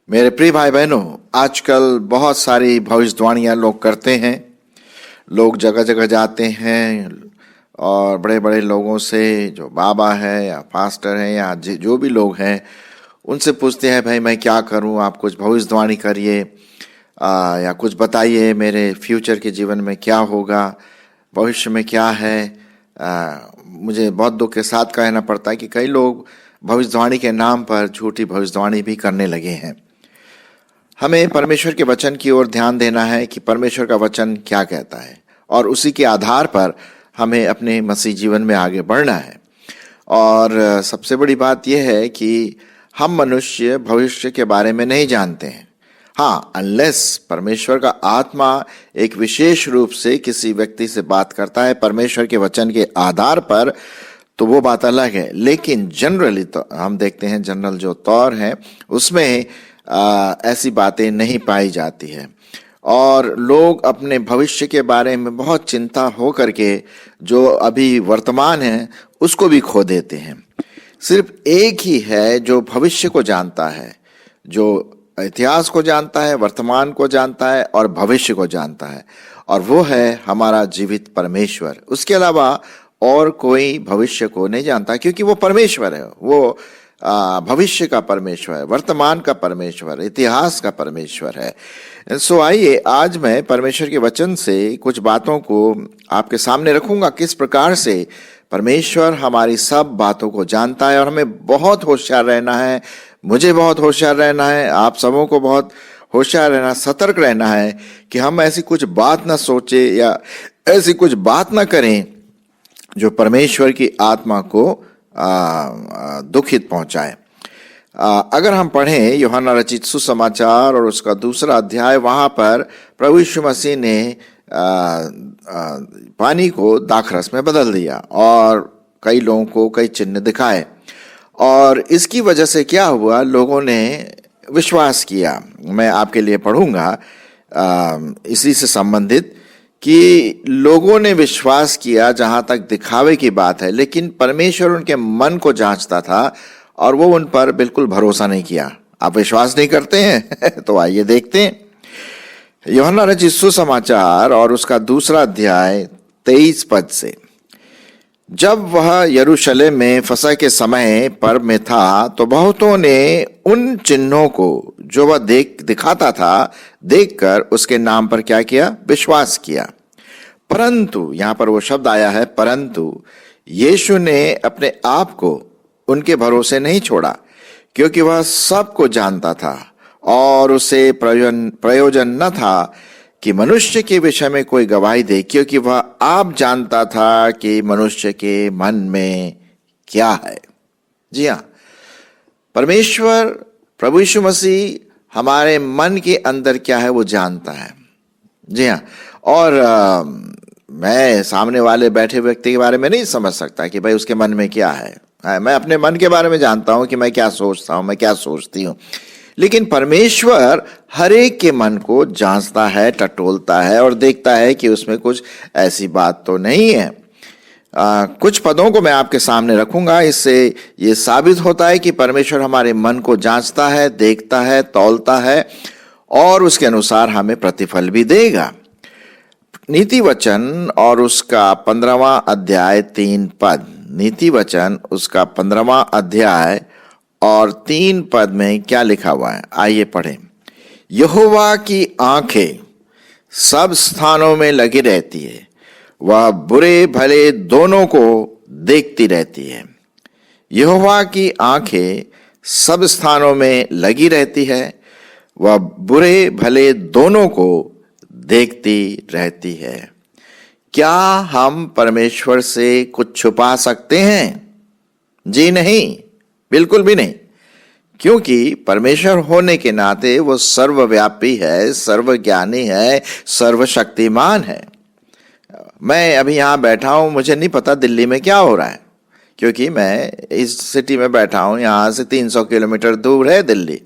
मेरे प्रिय भाई बहनों, आजकल बहुत सारी भविष्यवाणियां लोग करते हैं। लोग जगह जगह जाते हैं और बड़े बड़े लोगों से, जो बाबा है या पास्टर है या जो भी लोग हैं, उनसे पूछते हैं भाई मैं क्या करूं, आप कुछ भविष्यवाणी करिए या कुछ बताइए मेरे फ्यूचर के जीवन में क्या होगा, भविष्य में क्या है। मुझे बहुत दुख के साथ कहना पड़ता है कि कई लोग भविष्यवाणी के नाम पर झूठी भविष्यवाणी भी करने लगे हैं। हमें परमेश्वर के वचन की ओर ध्यान देना है कि परमेश्वर का वचन क्या कहता है और उसी के आधार पर हमें अपने मसीह जीवन में आगे बढ़ना है। और सबसे बड़ी बात यह है कि हम मनुष्य भविष्य के बारे में नहीं जानते हैं। हाँ, अनलेस परमेश्वर का आत्मा एक विशेष रूप से किसी व्यक्ति से बात करता है परमेश्वर के वचन के आधार पर, तो वो बात अलग है। लेकिन जनरली तो हम देखते हैं, जनरल जो तौर है उसमें ऐसी बातें नहीं पाई जाती है और लोग अपने भविष्य के बारे में बहुत चिंता हो करके जो अभी वर्तमान है उसको भी खो देते हैं। सिर्फ एक ही है जो भविष्य को जानता है, जो इतिहास को जानता है, वर्तमान को जानता है और भविष्य को जानता है, और वो है हमारा जीवित परमेश्वर। उसके अलावा और कोई भविष्य को नहीं जानता, क्योंकि वो परमेश्वर है। वो भविष्य का परमेश्वर है, वर्तमान का परमेश्वर, इतिहास का परमेश्वर है। सो आइए, आज मैं परमेश्वर के वचन से कुछ बातों को आपके सामने रखूंगा, किस प्रकार से परमेश्वर हमारी सब बातों को जानता है। और हमें बहुत होशियार रहना है, मुझे बहुत होशियार रहना है, आप सबों को बहुत होशियार रहना, सतर्क रहना है कि हम ऐसी कुछ बात ना सोचे या ऐसी कुछ बात ना करें जो परमेश्वर की आत्मा को दुखित पहुंचाए। अगर हम पढ़ें यूहन्ना रचित सुसमाचार और उसका 2 अध्याय, वहां पर प्रभु यीशु मसीह ने पानी को दाखरस में बदल दिया और कई लोगों को कई चिन्ह दिखाए, और इसकी वजह से क्या हुआ, लोगों ने विश्वास किया। मैं आपके लिए पढ़ूंगा इसी से संबंधित कि लोगों ने विश्वास किया, जहां तक दिखावे की बात है, लेकिन परमेश्वर उनके मन को जांचता था और वो उन पर बिल्कुल भरोसा नहीं किया। आप विश्वास नहीं करते हैं तो आइए देखते हैं यूहन्ना रचित सुसमाचार और उसका 2 अध्याय 23 पद से। जब वह यरूशलेम में फसह के समय पर्व में था, तो बहुतों ने उन चिन्हों को जो वह दिखाता था देखकर उसके नाम पर क्या किया, विश्वास किया। परंतु, यहां पर वो शब्द आया है परंतु, यीशु ने अपने आप को उनके भरोसे नहीं छोड़ा, क्योंकि वह सबको जानता था और उसे प्रयोजन न था कि मनुष्य के विषय में कोई गवाही दे, क्योंकि वह आप जानता था कि मनुष्य के मन में क्या है। जी हाँ, परमेश्वर प्रभु यीशु मसीह हमारे मन के अंदर क्या है वो जानता है। जी हाँ, और मैं सामने वाले बैठे व्यक्ति के बारे में नहीं समझ सकता कि भाई उसके मन में क्या है। मैं अपने मन के बारे में जानता हूं कि मैं क्या सोचता हूं, मैं क्या सोचती हूं, लेकिन परमेश्वर हर एक के मन को जांचता है, टटोलता है और देखता है कि उसमें कुछ ऐसी बात तो नहीं है। कुछ पदों को मैं आपके सामने रखूंगा, इससे ये साबित होता है कि परमेश्वर हमारे मन को जांचता है, देखता है, तौलता है और उसके अनुसार हमें प्रतिफल भी देगा। नीति वचन और उसका 15वां अध्याय 3 पद, नीति वचन उसका 15वां अध्याय और 3 पद में क्या लिखा हुआ है, आइए पढ़ें। यहोवा की आंखें सब स्थानों में लगी रहती है, वह बुरे भले दोनों को देखती रहती है। यहोवा की आंखें सब स्थानों में लगी रहती है, वह बुरे भले दोनों को देखती रहती है। क्या हम परमेश्वर से कुछ छुपा सकते हैं? जी नहीं, बिल्कुल भी नहीं, क्योंकि परमेश्वर होने के नाते वो सर्वव्यापी है, सर्वज्ञानी है, सर्वशक्तिमान है। मैं अभी यहाँ बैठा हूँ, मुझे नहीं पता दिल्ली में क्या हो रहा है, क्योंकि मैं इस सिटी में बैठा हूँ, यहाँ से 300 किलोमीटर दूर है दिल्ली।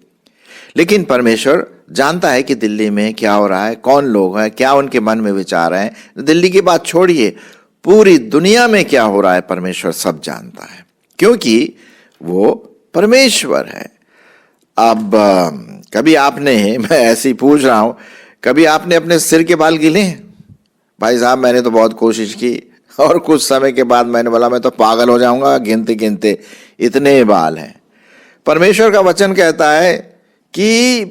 लेकिन परमेश्वर जानता है कि दिल्ली में क्या हो रहा है, कौन लोग हैं, क्या उनके मन में विचार हैं। दिल्ली की बात छोड़िए, पूरी दुनिया में क्या हो रहा है परमेश्वर सब जानता है, क्योंकि वो परमेश्वर है। अब कभी आपने, मैं ऐसे ही पूछ रहा हूं, कभी आपने अपने सिर के बाल गिले हैं? भाई साहब मैंने तो बहुत कोशिश की और कुछ समय के बाद मैंने बोला मैं तो पागल हो जाऊंगा, गिनते गिनते इतने बाल हैं। परमेश्वर का वचन कहता है कि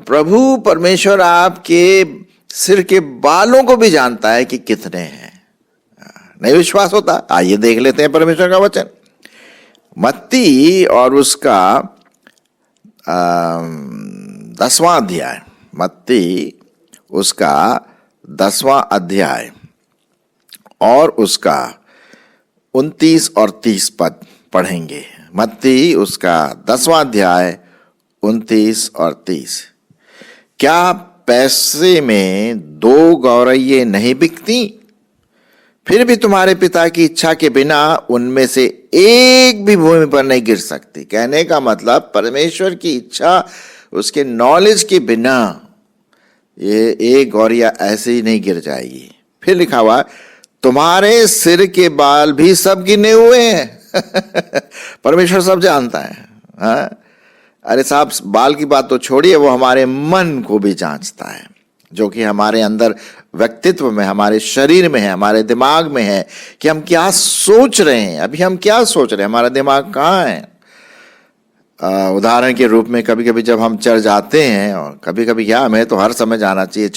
प्रभु परमेश्वर आपके सिर के बालों को भी जानता है कि कितने हैं। नहीं विश्वास होता? आइए देख लेते हैं परमेश्वर का वचन। मत्ती और उसका 10वां अध्याय, मत्ती उसका 10वां अध्याय और उसका 29 और 30 पद पढ़ेंगे। मत्ती उसका 10वां अध्याय 29 और 30। क्या पैसे में 2 गौरैये नहीं बिकती? फिर भी तुम्हारे पिता की इच्छा के बिना उनमें से एक भी भूमि पर नहीं गिर सकती। कहने का मतलब परमेश्वर की इच्छा, उसके नॉलेज के बिना ये एक गौरिया ऐसे ही नहीं गिर जाएगी। फिर लिखा हुआ तुम्हारे सिर के बाल भी सब गिने हुए हैं। परमेश्वर सब जानता है। हाँ? अरे साहब बाल की बात तो छोड़िए, वो हमारे मन को भी जांचता है, जो कि हमारे अंदर व्यक्तित्व में, हमारे शरीर में है, हमारे दिमाग में है कि हम क्या सोच रहे हैं। अभी हम क्या सोच रहे हैं, हमारा दिमाग कहाँ है। उदाहरण के रूप में कभी कभी जब हम चर्च जाते हैं, और कभी कभी क्या, हमें तो हर समय जाना चाहिए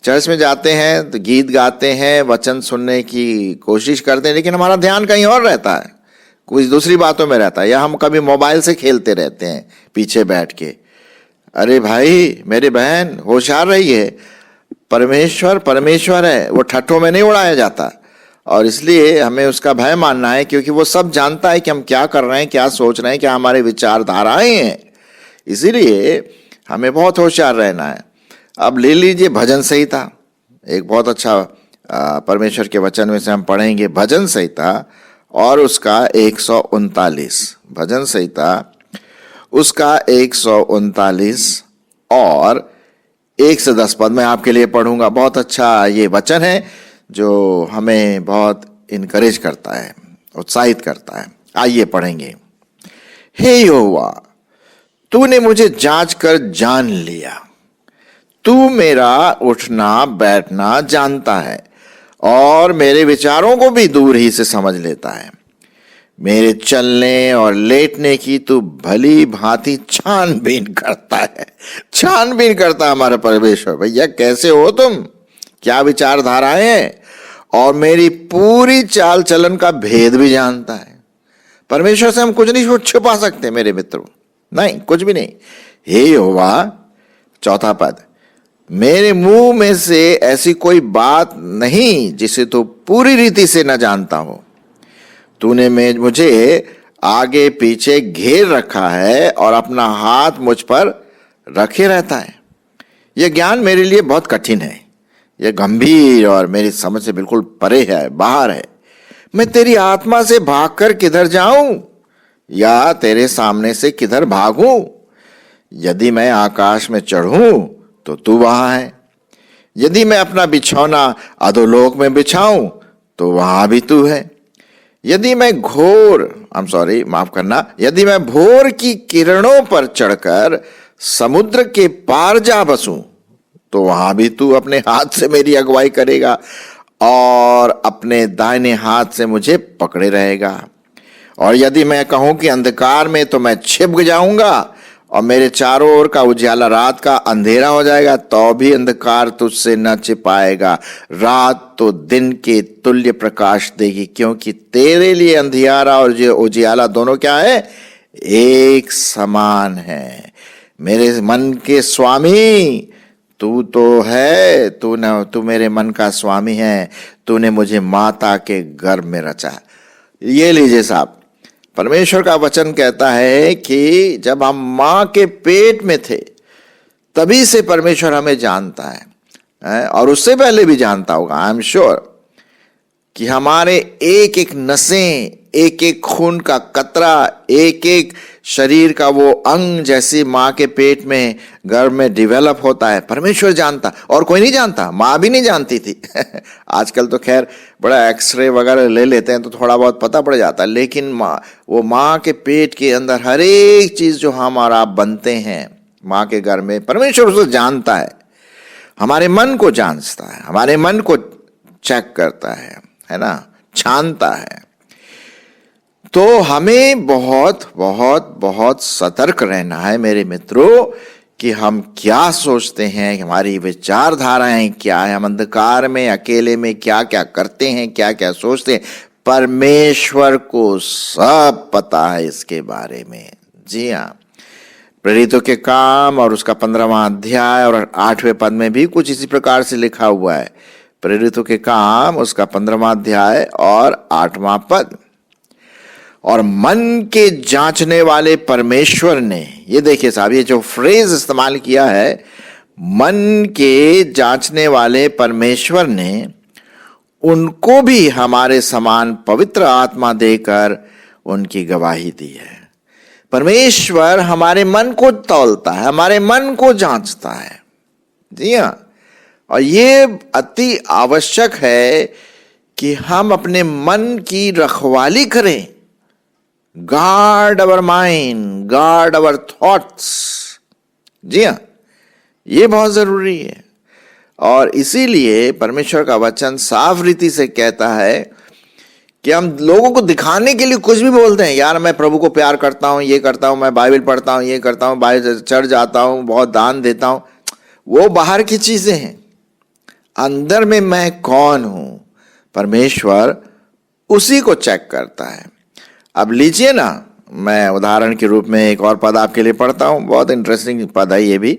चर्च में जाते हैं तो गीत गाते हैं, वचन सुनने की कोशिश करते हैं, लेकिन हमारा ध्यान कहीं और रहता है, कुछ दूसरी बातों में रहता है, या हम कभी मोबाइल से खेलते रहते हैं पीछे बैठ के। अरे भाई मेरी बहन होशियार रहिए, परमेश्वर है, वो ठट्ठों में नहीं उड़ाया जाता, और इसलिए हमें उसका भय मानना है, क्योंकि वो सब जानता है कि हम क्या कर रहे हैं, क्या सोच रहे हैं, क्या हमारे विचारधाराएं हैं। इसीलिए हमें बहुत होशियार रहना है। अब ले लीजिए भजन संहिता, एक बहुत अच्छा परमेश्वर के वचन में से हम पढ़ेंगे भजन संहिता और उसका 139, भजन संहिता उसका 139 और 1 से 10 पद मैं आपके लिए पढ़ूंगा। बहुत अच्छा ये वचन है जो हमें बहुत इनकरेज करता है, उत्साहित करता है। आइए पढ़ेंगे। हे यहोवा, तूने मुझे जांच कर जान लिया, तू मेरा उठना बैठना जानता है और मेरे विचारों को भी दूर ही से समझ लेता है। मेरे चलने और लेटने की तू भली भांति छानबीन करता है। छानबीन करता हमारा परमेश्वर। भैया कैसे हो तुम, क्या विचारधाराएं हैं, और मेरी पूरी चाल चलन का भेद भी जानता है। परमेश्वर से हम कुछ नहीं छुपा सकते मेरे मित्रों, नहीं, कुछ भी नहीं। हे यहोवा, 4 पद, मेरे मुंह में से ऐसी कोई बात नहीं जिसे तू पूरी रीति से न जानता हो। तूने मुझे आगे पीछे घेर रखा है और अपना हाथ मुझ पर रखे रहता है। यह ज्ञान मेरे लिए बहुत कठिन है, यह गंभीर और मेरी समझ से बिल्कुल परे है, बाहर है। मैं तेरी आत्मा से भागकर किधर जाऊं या तेरे सामने से किधर भागूं? यदि मैं आकाश में चढ़ूं तो तू वहां है, यदि मैं अपना बिछौना अधोलोक में बिछाऊं तो वहां भी तू है। यदि मैं यदि मैं भोर की किरणों पर चढ़कर समुद्र के पार जा बसूं तो वहां भी तू अपने हाथ से मेरी अगुवाई करेगा और अपने दाहिने हाथ से मुझे पकड़े रहेगा। और यदि मैं कहूं कि अंधकार में, तो मैं छिप जाऊंगा और मेरे चारों ओर का उजाला रात का अंधेरा हो जाएगा, तो भी अंधकार तुझसे न छिपाएगा। रात तो दिन के तुल्य प्रकाश देगी, क्योंकि तेरे लिए अंधियारा और जो उजियाला दोनों क्या है, एक समान है। मेरे मन के स्वामी तू तो है, तू मेरे मन का स्वामी है, तूने मुझे माता के गर्भ में रचा। ये लीजिए साहब, परमेश्वर का वचन कहता है कि जब हम मां के पेट में थे तभी से परमेश्वर हमें जानता है, और उससे पहले भी जानता होगा, आई एम श्योर, कि हमारे एक एक नसें, एक एक खून का कतरा, एक एक शरीर का वो अंग जैसे मां के पेट में गर्भ में डेवलप होता है, परमेश्वर जानता, और कोई नहीं जानता। मां भी नहीं जानती थी। आजकल तो खैर बड़ा एक्सरे वगैरह ले लेते हैं तो थोड़ा बहुत पता पड़ जाता है, लेकिन वो मां के पेट के अंदर हर एक चीज जो हम और आप बनते हैं, माँ के घर में परमेश्वर उसे जानता है, हमारे मन को जांचता है, हमारे मन को चेक करता है ना, छानता है। तो हमें बहुत बहुत बहुत सतर्क रहना है मेरे मित्रों कि हम क्या सोचते हैं, हमारी विचारधाराएं क्या है, हम अंधकार में अकेले में क्या क्या करते हैं, क्या क्या सोचते हैं। परमेश्वर को सब पता है इसके बारे में। जी हाँ, प्रेरितों के काम और उसका 15वां अध्याय और 8वें पद में भी कुछ इसी प्रकार से लिखा हुआ है। प्रेरितों के काम उसका 15वां अध्याय और 8वां पद। और मन के जांचने वाले परमेश्वर ने, ये देखिए साहब, ये जो फ्रेज इस्तेमाल किया है, मन के जांचने वाले परमेश्वर ने उनको भी हमारे समान पवित्र आत्मा देकर उनकी गवाही दी है। परमेश्वर हमारे मन को तौलता है, हमारे मन को जांचता है। जी हाँ, और ये अति आवश्यक है कि हम अपने मन की रखवाली करें। Guard our mind, guard our thoughts. जी हाँ, ये बहुत जरूरी है। और इसीलिए परमेश्वर का वचन साफ रीति से कहता है कि हम लोगों को दिखाने के लिए कुछ भी बोलते हैं, यार मैं प्रभु को प्यार करता हूं, ये करता हूं, मैं बाइबल पढ़ता हूं, ये करता हूं, बाइबल चढ़ जाता हूं, बहुत दान देता हूं। वो बाहर की चीजें हैं, अंदर में मैं कौन हूं, परमेश्वर उसी को चेक करता है। अब लीजिए ना, मैं उदाहरण के रूप में एक और पद आपके लिए पढ़ता हूं, बहुत इंटरेस्टिंग पद है ये भी।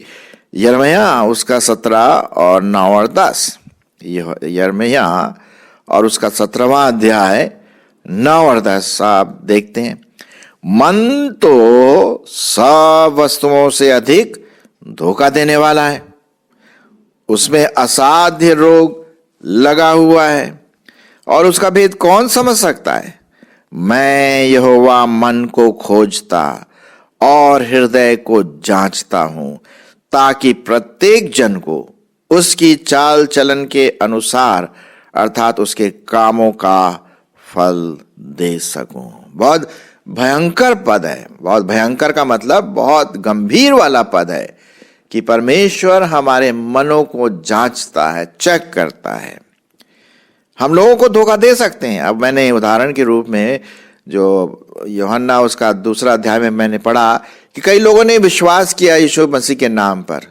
यिर्मयाह उसका 17 और 9 और 10। यिर्मयाह और उसका 17वां अध्याय 9 और 10 आप देखते हैं। मन तो सब वस्तुओं से अधिक धोखा देने वाला है, उसमें असाध्य रोग लगा हुआ है, और उसका भेद कौन समझ सकता है। मैं यहोवा मन को खोजता और हृदय को जांचता हूं, ताकि प्रत्येक जन को उसकी चाल चलन के अनुसार अर्थात उसके कामों का फल दे सकूं। बहुत भयंकर पद है, बहुत भयंकर का मतलब बहुत गंभीर वाला पद है कि परमेश्वर हमारे मनों को जांचता है, चेक करता है। हम लोगों को धोखा दे सकते हैं। अब मैंने उदाहरण के रूप में जो यूहन्ना उसका 2 अध्याय में मैंने पढ़ा कि कई लोगों ने विश्वास किया यीशु मसीह के नाम पर।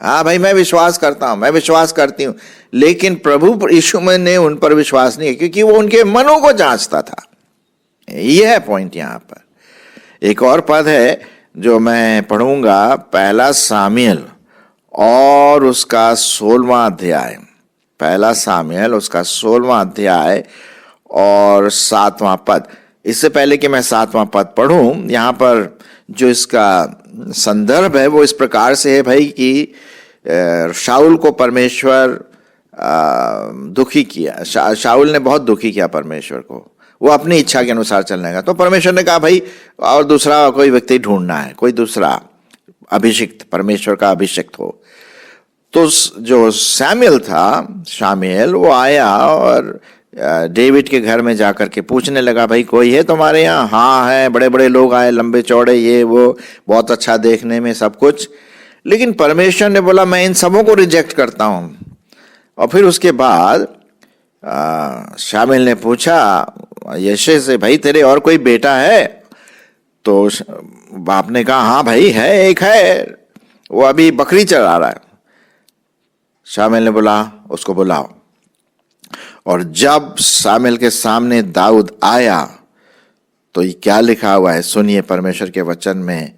हाँ भाई, मैं विश्वास करता हूं, मैं विश्वास करती हूं, लेकिन प्रभु यीशु ने उन पर विश्वास नहीं, क्योंकि वो उनके मनों को जांचता था। यह है पॉइंट यहां पर। एक और पद है जो मैं पढ़ूंगा, 1 सामुएल और उसका 16वां अध्याय। 1 सामुएल उसका 16वां अध्याय और 7वां पद। इससे पहले कि मैं 7वां पद पढ़ूं, यहां पर जो इसका संदर्भ है वो इस प्रकार से है भाई कि शाऊल को परमेश्वर दुखी किया। शाऊल ने बहुत दुखी किया परमेश्वर को, वो अपनी इच्छा के अनुसार चलने का। तो परमेश्वर ने कहा भाई और दूसरा कोई व्यक्ति ढूंढना है, कोई दूसरा अभिषिक्त, परमेश्वर का अभिषिक्त हो। तो जो सैमुएल था, शामुएल, वो आया और डेविड के घर में जाकर के पूछने लगा, भाई कोई है तुम्हारे यहाँ? हाँ है, बड़े बड़े लोग आए, लंबे चौड़े, ये वो, बहुत अच्छा देखने में सब कुछ। लेकिन परमेश्वर ने बोला मैं इन सबों को रिजेक्ट करता हूँ। और फिर उसके बाद शामुएल ने पूछा यशे से, भाई तेरे और कोई बेटा है? तो बाप ने कहा हाँ भाई है, एक है, वो अभी बकरी चरा रहा है। शामुएल ने बोला उसको बुलाओ। और जब शामुएल के सामने दाऊद आया तो ये क्या लिखा हुआ है सुनिए। परमेश्वर के वचन में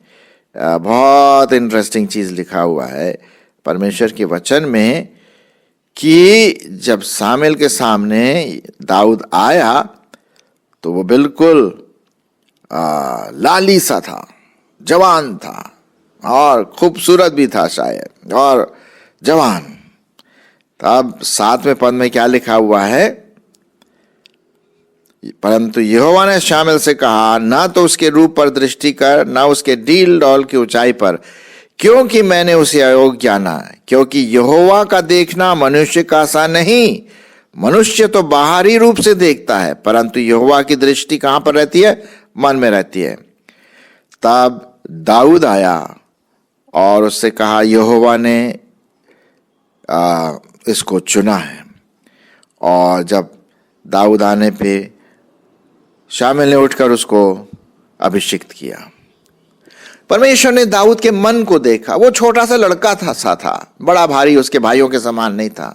बहुत इंटरेस्टिंग चीज लिखा हुआ है परमेश्वर के वचन में कि जब शामुएल के सामने दाऊद आया तो वो बिल्कुल लाली सा था, जवान था और खूबसूरत भी था शायद, और जवान। तब 7वें पद में क्या लिखा हुआ है, परंतु यहोवा ने शामुएल से कहा, ना तो उसके रूप पर दृष्टि कर, ना उसके डील डौल की ऊंचाई पर, क्योंकि मैंने उसे अयोग्य जाना है। क्योंकि यहोवा का देखना मनुष्य का सा नहीं, मनुष्य तो बाहरी रूप से देखता है, परंतु यहोवा की दृष्टि कहां पर रहती है? मन में रहती है। तब दाऊद आया और उससे कहा यहोवा ने इसको चुना है। और जब दाऊद आने पे शामुएल ने उठकर उसको अभिषिक्त किया। परमेश्वर ने दाऊद के मन को देखा। वो छोटा सा लड़का था, बड़ा भारी, उसके भाइयों के समान नहीं था,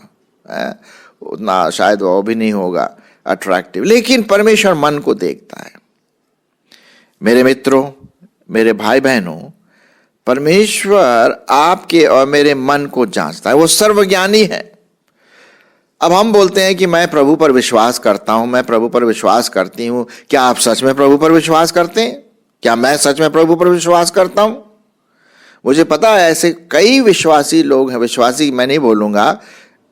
उतना शायद वो भी नहीं होगा अट्रैक्टिव, लेकिन परमेश्वर मन को देखता है। मेरे मित्रों, मेरे भाई बहनों, परमेश्वर आपके और मेरे मन को जांचता है। वो सर्वज्ञानी है। अब हम बोलते हैं कि मैं प्रभु पर विश्वास करता हूं, मैं प्रभु पर विश्वास करती हूं। क्या आप सच में प्रभु पर विश्वास करते हैं? क्या मैं सच में प्रभु पर विश्वास करता हूं? मुझे पता है ऐसे कई विश्वासी लोग हैं, विश्वासी मैं नहीं बोलूंगा,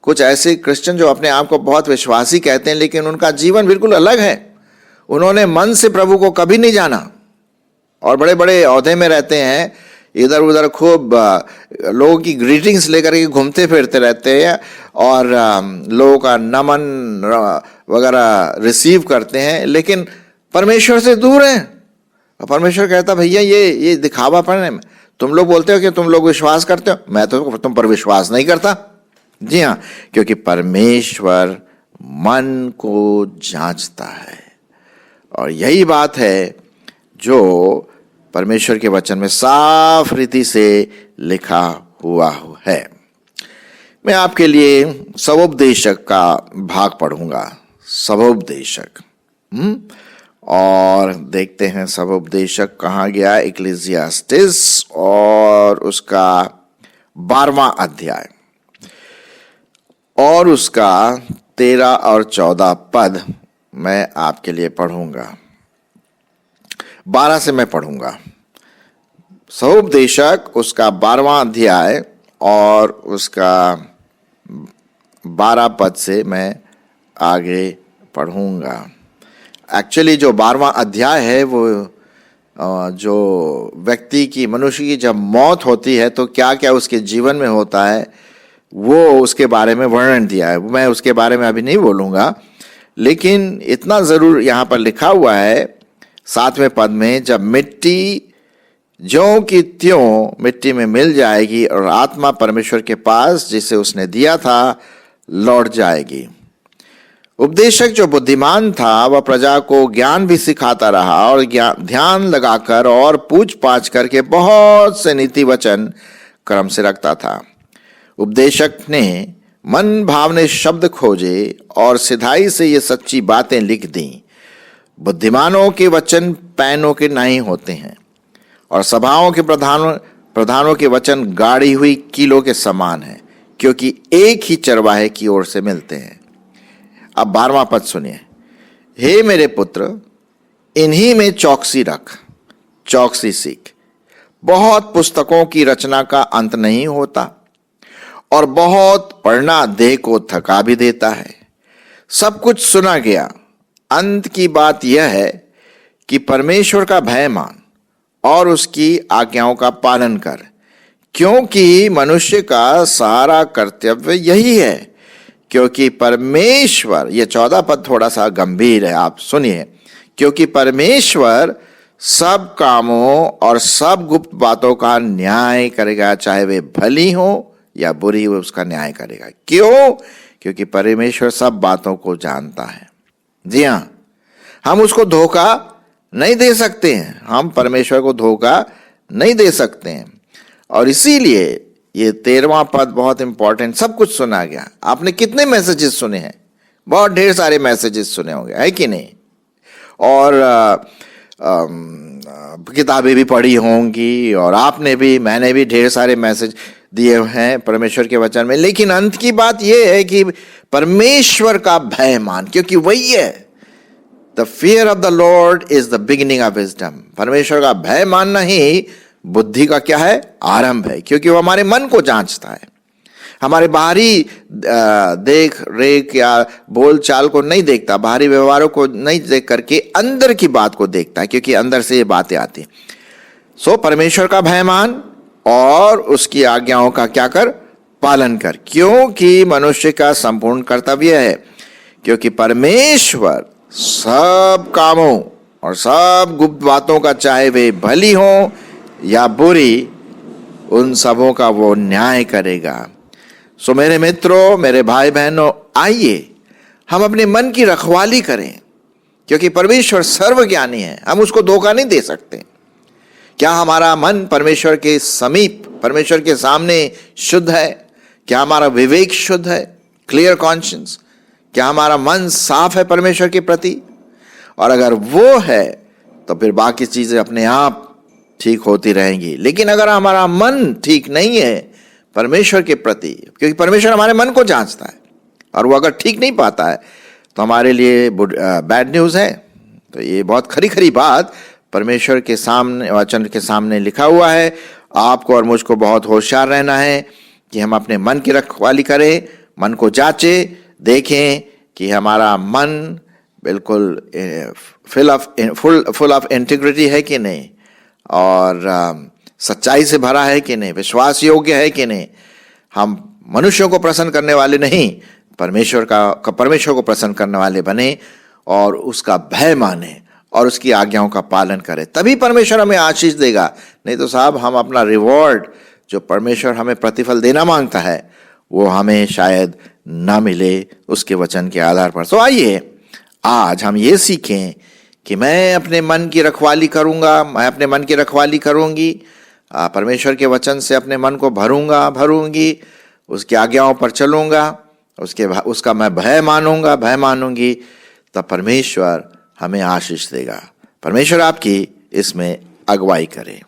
कुछ ऐसे क्रिश्चियन जो अपने आप को बहुत विश्वासी कहते हैं, लेकिन उनका जीवन बिल्कुल अलग है। उन्होंने मन से प्रभु को कभी नहीं जाना और बड़े बड़े ओहदे में रहते हैं, इधर उधर खूब लोगों की ग्रीटिंग्स लेकर के घूमते फिरते रहते हैं और लोगों का नमन वगैरह रिसीव करते हैं, लेकिन परमेश्वर से दूर हैं। परमेश्वर कहता भैया ये दिखावापन है। तुम लोग बोलते हो कि तुम लोग विश्वास करते हो, मैं तो तुम पर विश्वास नहीं करता। जी हाँ, क्योंकि परमेश्वर मन को जांचता है और यही बात है जो परमेश्वर के वचन में साफ रीति से लिखा हुआ है। मैं आपके लिए सबोपदेशक का भाग पढ़ूंगा, सबोपदेशक। और देखते हैं सबोपदेशक कहाँ गया। इक्लेसियास्टिस और उसका 12वां अध्याय और उसका 13 और 14 पद मैं आपके लिए पढ़ूंगा। 12 से मैं पढ़ूंगा। सबोपदेशक उसका 12वां अध्याय और उसका 12 पद से मैं आगे पढ़ूंगा। एक्चुअली जो 12वां अध्याय है वो जो व्यक्ति की, मनुष्य की जब मौत होती है तो क्या क्या उसके जीवन में होता है वो उसके बारे में वर्णन दिया है। मैं उसके बारे में अभी नहीं बोलूँगा, लेकिन इतना ज़रूर यहाँ पर लिखा हुआ है 7वें पद में, जब मिट्टी ज्यों की त्यों मिट्टी में मिल जाएगी और आत्मा परमेश्वर के पास जिसे उसने दिया था लौट जाएगी। उपदेशक जो बुद्धिमान था वह प्रजा को ज्ञान भी सिखाता रहा और ध्यान लगाकर और पूछ पाछ करके बहुत से नीति वचन क्रम से रखता था। उपदेशक ने मन भावने शब्द खोजे और सिधाई से ये सच्ची बातें लिख दी। बुद्धिमानों के वचन पैनों के नहीं होते हैं और सभाओं के प्रधानों के वचन गाड़ी हुई कीलों के समान है, क्योंकि एक ही चरवाहे की ओर से मिलते हैं। अब 12वां पद सुनिए। हे मेरे पुत्र, इन्हीं में चौकसी रख, चौकसी सीख। बहुत पुस्तकों की रचना का अंत नहीं होता और बहुत पढ़ना देह को थका भी देता है। सब कुछ सुना गया। अंत की बात यह है कि परमेश्वर का भय मान और उसकी आज्ञाओं का पालन कर, क्योंकि मनुष्य का सारा कर्तव्य यही है। क्योंकि परमेश्वर, ये 14 पद थोड़ा सा गंभीर है, आप सुनिए। क्योंकि परमेश्वर सब कामों और सब गुप्त बातों का न्याय करेगा, चाहे वे भली हो या बुरी हो, उसका न्याय करेगा। क्यों? क्योंकि परमेश्वर सब बातों को जानता है। जी हाँ, हम उसको धोखा नहीं दे सकते हैं, हम परमेश्वर को धोखा नहीं दे सकते हैं। और इसीलिए ये 13वां पद बहुत इंपॉर्टेंट। सब कुछ सुना गया। आपने कितने मैसेजेस सुने हैं? बहुत ढेर सारे मैसेजेस सुने होंगे, है कि नहीं? और किताबें भी पढ़ी होंगी और आपने भी, मैंने भी ढेर सारे मैसेज दिए हैं परमेश्वर के वचन में। लेकिन अंत की बात यह है कि परमेश्वर का भय मान, क्योंकि वही है। The fear of the Lord is the beginning of wisdom. परमेश्वर का भय मानना ही बुद्धि का क्या है? आरंभ है, क्योंकि वो हमारे मन को जांचता है। हमारे बाहरी देख रेख या बोल चाल को नहीं देखता, बाहरी व्यवहारों को नहीं देख करके अंदर की बात को देखता है, क्योंकि अंदर से ये बातें आती हैं। सो परमेश्वर का भय मान और उसकी आज्ञाओं का क्या कर? पालन कर, क्योंकि मनुष्य का संपूर्ण कर्तव्य है। क्योंकि परमेश्वर सब कामों और सब गुप्त बातों का, चाहे वे भली हो या बुरी, उन सबों का वो न्याय करेगा। सो मेरे मित्रों, मेरे भाई बहनों, आइए हम अपने मन की रखवाली करें, क्योंकि परमेश्वर सर्वज्ञानी है, हम उसको धोखा नहीं दे सकते। क्या हमारा मन परमेश्वर के समीप, परमेश्वर के सामने शुद्ध है? क्या हमारा विवेक शुद्ध है, क्लियर कॉन्शियंस? क्या हमारा मन साफ है परमेश्वर के प्रति? और अगर वो है तो फिर बाकी चीजें अपने आप ठीक होती रहेंगी। लेकिन अगर हमारा मन ठीक नहीं है परमेश्वर के प्रति, क्योंकि परमेश्वर हमारे मन को जांचता है, और वो अगर ठीक नहीं पाता है तो हमारे लिए बैड न्यूज़ है। तो ये बहुत खरी खरी बात परमेश्वर के सामने, वचन के सामने लिखा हुआ है। आपको और मुझको बहुत होशियार रहना है कि हम अपने मन की रखवाली करें, मन को जांचे, देखें कि हमारा मन बिल्कुल फुल ऑफ इंटीग्रिटी है कि नहीं, और सच्चाई से भरा है कि नहीं, विश्वास योग्य है कि नहीं। हम मनुष्यों को प्रसन्न करने वाले नहीं, परमेश्वर को प्रसन्न करने वाले बने, और उसका भय माने और उसकी आज्ञाओं का पालन करें, तभी परमेश्वर हमें आशीष देगा। नहीं तो साहब, हम अपना रिवॉर्ड, जो परमेश्वर हमें प्रतिफल देना मांगता है, वो हमें शायद ना मिले उसके वचन के आधार पर। तो आइए आज हम ये सीखें कि मैं अपने मन की रखवाली करूंगा, मैं अपने मन की रखवाली करूंगी, परमेश्वर के वचन से अपने मन को भरूंगी, उसकी आज्ञाओं पर चलूंगा, उसका मैं भय मानूंगी, तब परमेश्वर हमें आशीष देगा। परमेश्वर आपकी इसमें अगुवाई करे।